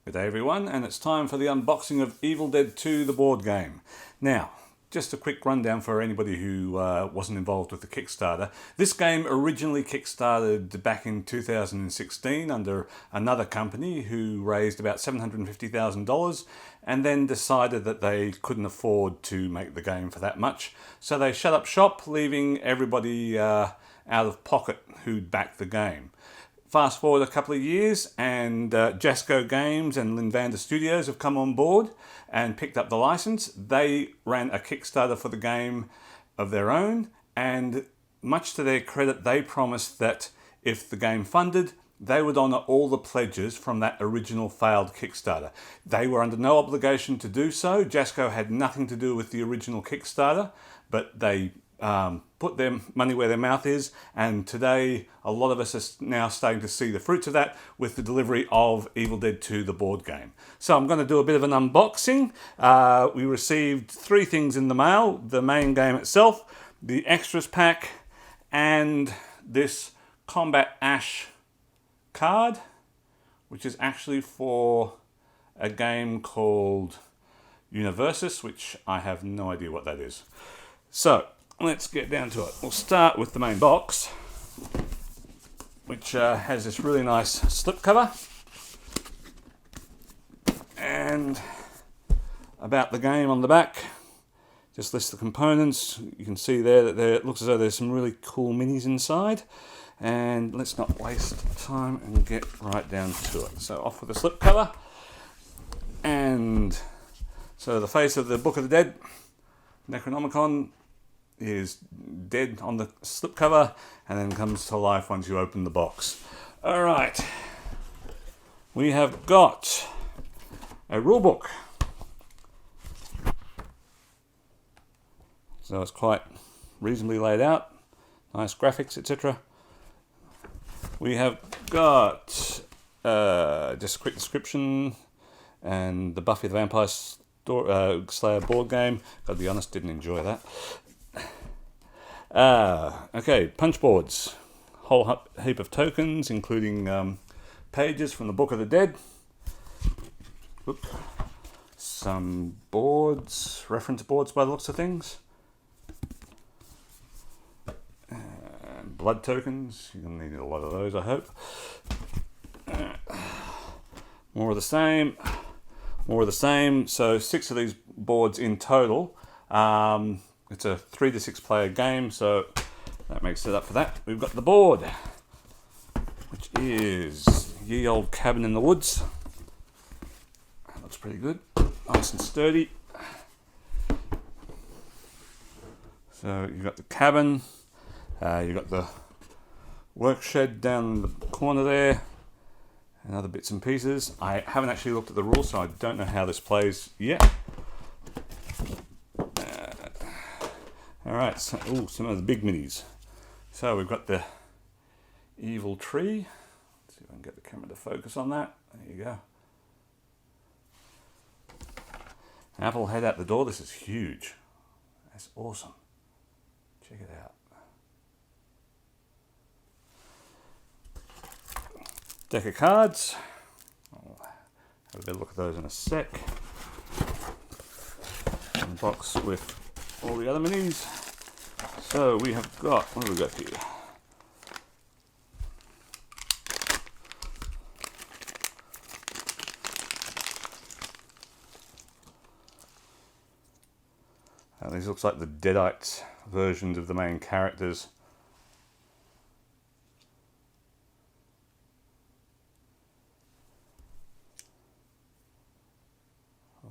Good day everyone, and it's time for the unboxing of Evil Dead 2, the board game. Now, just a quick rundown for anybody who wasn't involved with the Kickstarter. This game originally kickstarted back in 2016 under another company who raised about $750,000 and then decided that they couldn't afford to make the game for that much. So they shut up shop, leaving everybody out of pocket who'd backed the game. Fast forward a couple of years and Jasco Games and Lynnvander Studios have come on board and picked up the license. They ran a Kickstarter for the game of their own, and much to their credit, they promised that if the game funded, they would honour all the pledges from that original failed Kickstarter. They were under no obligation to do so. Jasco had nothing to do with the original Kickstarter, but they put their money where their mouth is, and today a lot of us are now starting to see the fruits of that with the delivery of Evil Dead 2, the board game. So I'm going to do a bit of an unboxing. We received 3 things in the mail: the main game itself, the extras pack, and this Combat Ash card, which is actually for a game called Universus, which I have no idea what that is. So let's get down to it. We'll start with the main box, which has this really nice slip cover. And about the game on the back, just lists the components. You can see there that it looks as though there's some really cool minis inside. And let's not waste time and get right down to it. So off with the slip cover. And so the face of the Book of the Dead, Necronomicon, is dead on the slipcover and then comes to life once you open the box. Alright, we have got a rule book. So it's quite reasonably laid out, nice graphics, etc. We have got just a quick description and the Buffy the Vampire Slayer board game. Gotta be honest, didn't enjoy that. Okay, punch boards. Whole heap of tokens, including pages from the Book of the Dead. Oop. Some boards, reference boards by the looks of things. Blood tokens. You're going to need a lot of those, I hope. More of the same. More of the same. So 6 of these boards in total. It's a 3 to 6 player game, so that makes it up for that. We've got the board, which is Ye Old Cabin in the Woods. That looks pretty good, nice and sturdy. So you've got the cabin, you've got the work shed down in the corner there, and other bits and pieces. I haven't actually looked at the rules, so I don't know how this plays yet. Alright, so, some of the big minis. So we've got the evil tree. Let's see if I can get the camera to focus on that. There you go. Apple head out the door. This is huge. That's awesome. Check it out. Deck of cards. I'll have a better look at those in a sec. And the box with all the other minis. So we have got, what do we got here? These looks like the Deadite versions of the main characters.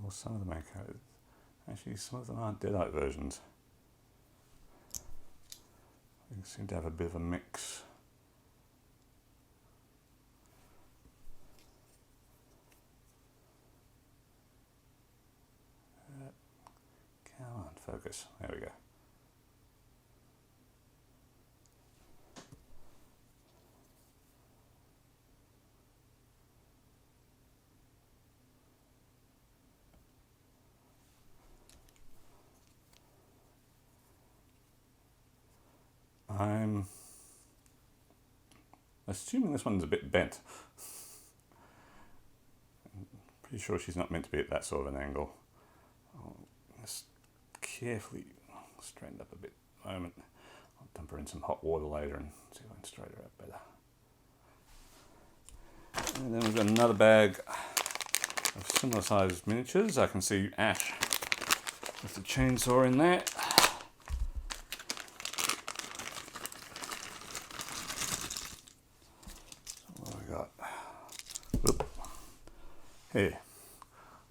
Or some of the main characters. Actually, some of them aren't Deadite versions. They seem to have a bit of a mix. Come on, focus. There we go. I'm assuming this one's a bit bent. Pretty sure she's not meant to be at that sort of an angle. I'll just carefully straighten up a bit at the moment. I'll dump her in some hot water later and see if I can straighten her out better. And then we've got another bag of similar sized miniatures. I can see Ash with the chainsaw in there. So what have we got? Whoop. Here,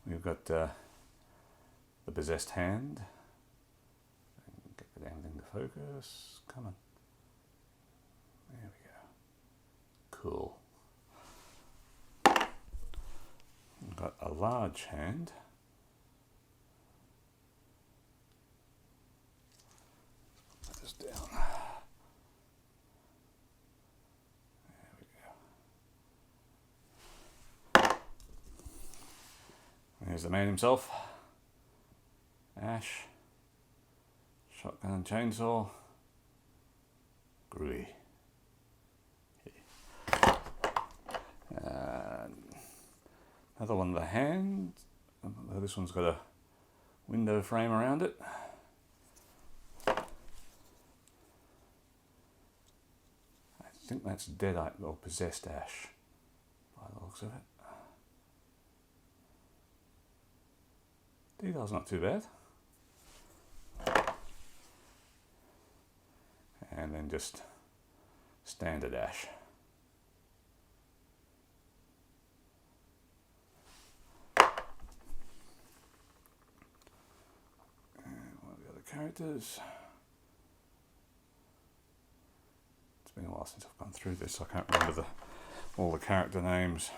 we've got the possessed hand. Get the damn thing to focus. Come on. There we go. Cool. We've got a large hand. Put this down. There we go. There's the man himself. Ash. Shotgun and chainsaw. Groovy. Another one of the hand. This one's got a window frame around it. I think that's Deadite or possessed Ash by the looks of it. Detail's not too bad. And then just standard Ash. Characters. It's been a while since I've gone through this, so I can't remember all the character names.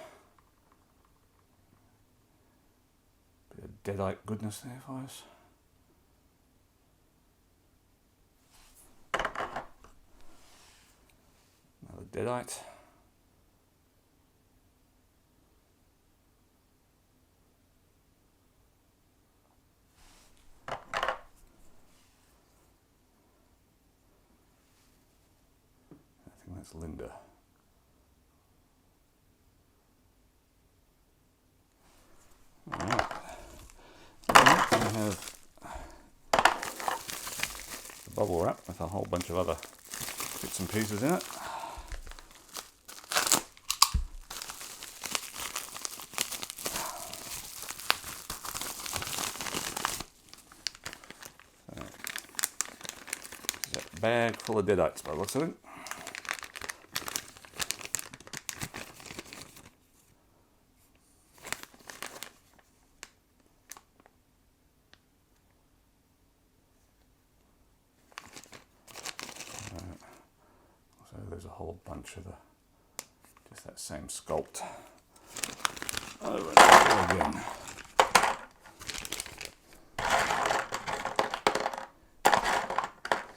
Bit of Deadite goodness there for us. Another Deadite. That's Linda. Alright. I have the bubble wrap with a whole bunch of other bits and pieces in it. So, that bag full of Deadites by the looks of it. There's a whole bunch of just that same sculpt over and over again.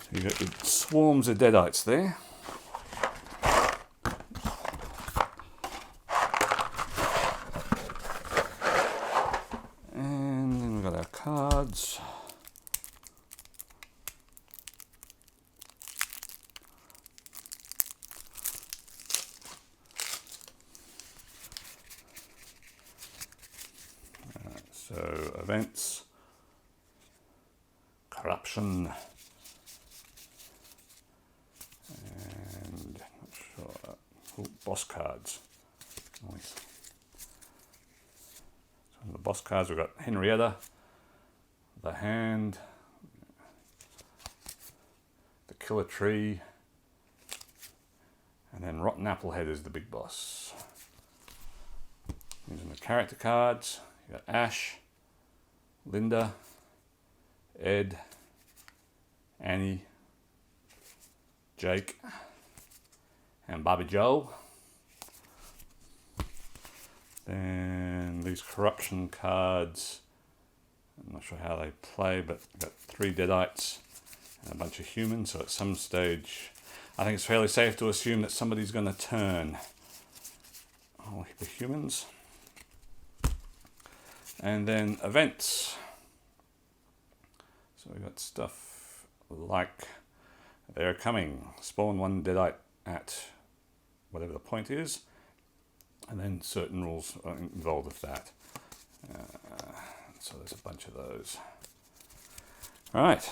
So you've got your swarms of Deadites there. And then we've got our cards. So events, corruption, and not sure, boss cards. Nice. So on the boss cards we've got Henrietta, the hand, the killer tree, and then Rotten Applehead is the big boss. Using the character cards. You got Ash, Linda, Ed, Annie, Jake, and Bobby Joe. Then these corruption cards, I'm not sure how they play, but we've got 3 Deadites and a bunch of humans, so at some stage I think it's fairly safe to assume that somebody's going to turn. Oh, the humans. And then events. So we've got stuff like they're coming. Spawn 1 Deadite at whatever the point is. And then certain rules are involved with that. So there's a bunch of those. Right,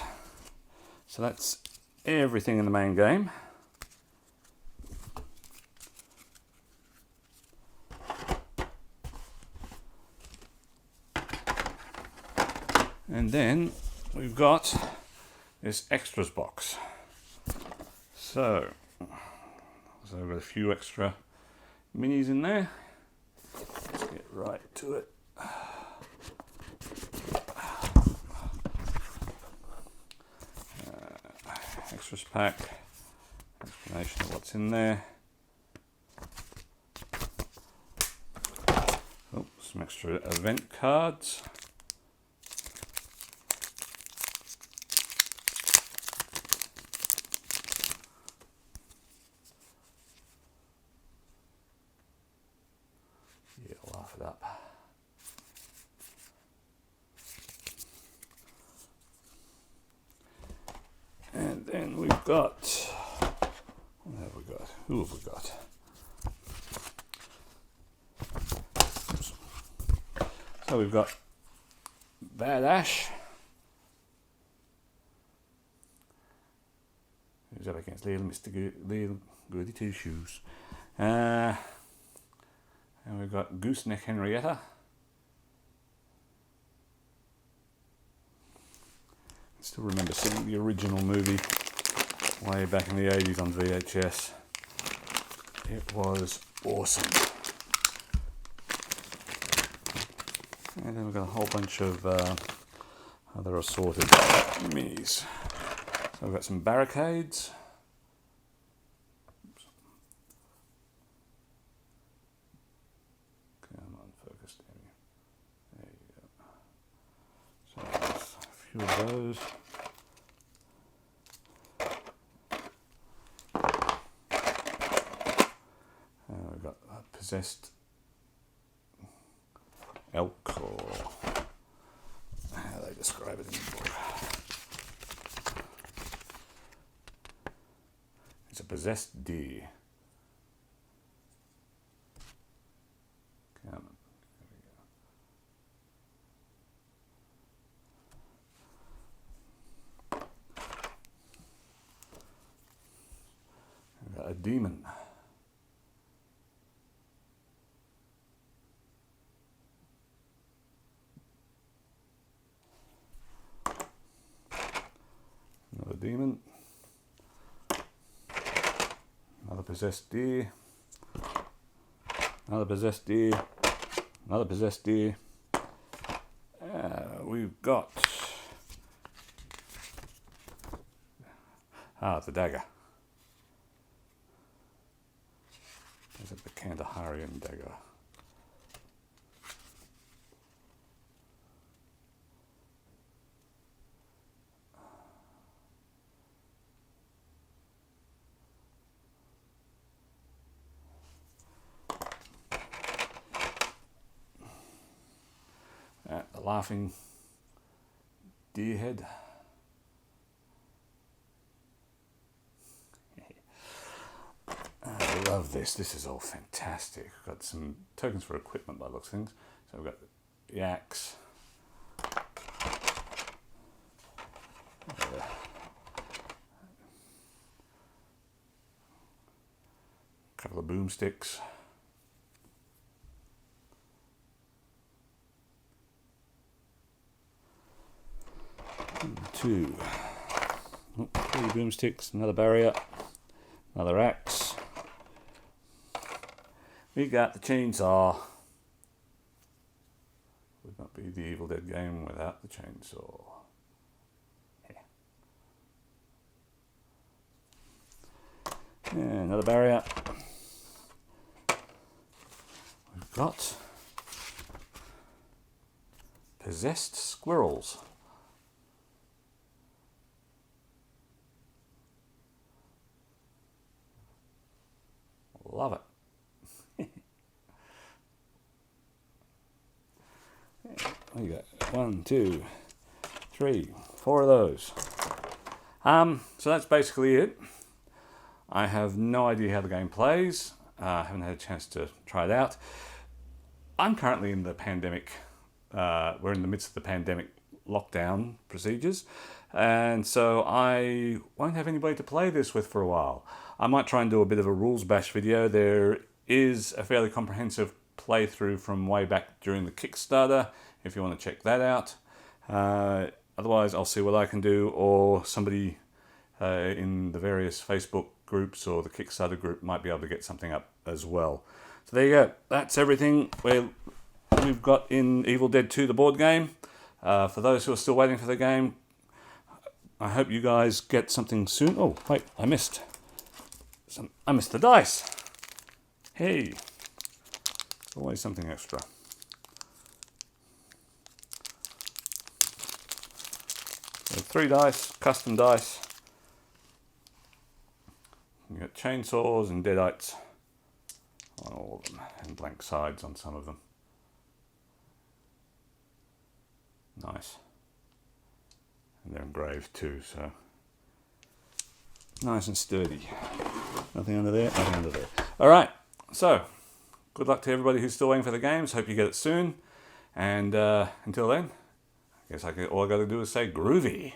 so that's everything in the main game. And then we've got this extras box. So we've got a few extra minis in there. Let's get right to it. Extras pack, explanation of what's in there. Oh, some extra event cards. Yeah, laugh it up. And then we've got, what have we got? Who have we got? So we've got Bad Ash. Who's up against Little Goody Two Shoes. And we've got Gooseneck Henrietta. I still remember seeing the original movie way back in the 80s on VHS. It was awesome. And then we've got a whole bunch of other assorted minis. So we've got some barricades. Oops. Come on, focus, Danny. There you go. So there's a few of those. We've got possessed elk, or how they describe it in the book. It's a possessed deer. Come on. There we go. We've got a demon. Another demon. Another possessed deer. Another possessed deer. Another possessed deer. We've got the dagger. There's a Kandaharian dagger. The laughing deer head. I love this. This is all fantastic. We've got some tokens for equipment by the looks of things. So we've got the axe. A couple of boomsticks. Three boomsticks, another barrier, another axe. We got the chainsaw. Would not be the Evil Dead game without the chainsaw. Yeah. Another barrier. We've got possessed squirrels. Love it. We got 1, 2, 3, 4 of those. So that's basically it. I have no idea how the game plays. I haven't had a chance to try it out. I'm currently in the pandemic we're in the midst of the pandemic lockdown procedures, and so I won't have anybody to play this with for a while. I might try and do a bit of a rules bash video. There is a fairly comprehensive playthrough from way back during the Kickstarter if you want to check that out. Otherwise, I'll see what I can do, or somebody in the various Facebook groups or the Kickstarter group might be able to get something up as well. So there you go. That's everything we've got in Evil Dead 2, the board game. For those who are still waiting for the game, I hope you guys get something soon. Oh, wait, I missed the dice. Hey, always something extra. So 3 dice, custom dice. You got chainsaws and deadites on all of them, and blank sides on some of them. Nice. And they're engraved too, so nice and sturdy. Nothing under there, nothing under there. Alright, so good luck to everybody who's still waiting for the games. Hope you get it soon. And until then, I guess all I got to do is say groovy.